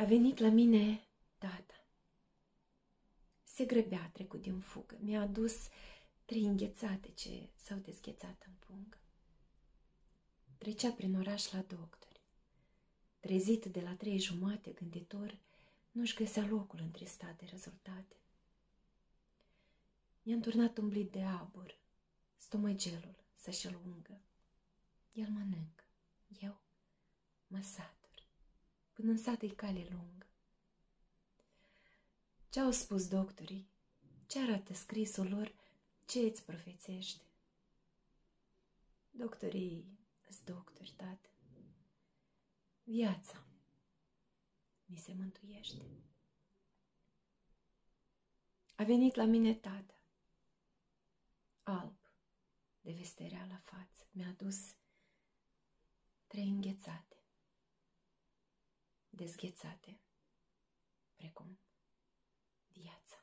A venit la mine tata. Se grăbea, a trecut din fugă. Mi-a adus 3 înghețate ce s-au dezghețat în pungă. Trecea prin oraș la doctori. Trezit de la 3:30, gânditor, nu-și găsea locul întristat de rezultate. I-a înturnat un blit de abur, stomăgelul să-și îl ungă. El mănâncă, eu mă satur, până în sat-i cale lungă. Ce-au spus doctorii? Ce arată scrisul lor? Ce îți profețește? Doctorii-s doctori, tată. Viața mi se mântuiește. A venit la mine tata, alb, de vesterea la față. Mi-a adus 3 înghețate, dezghețate, precum viața.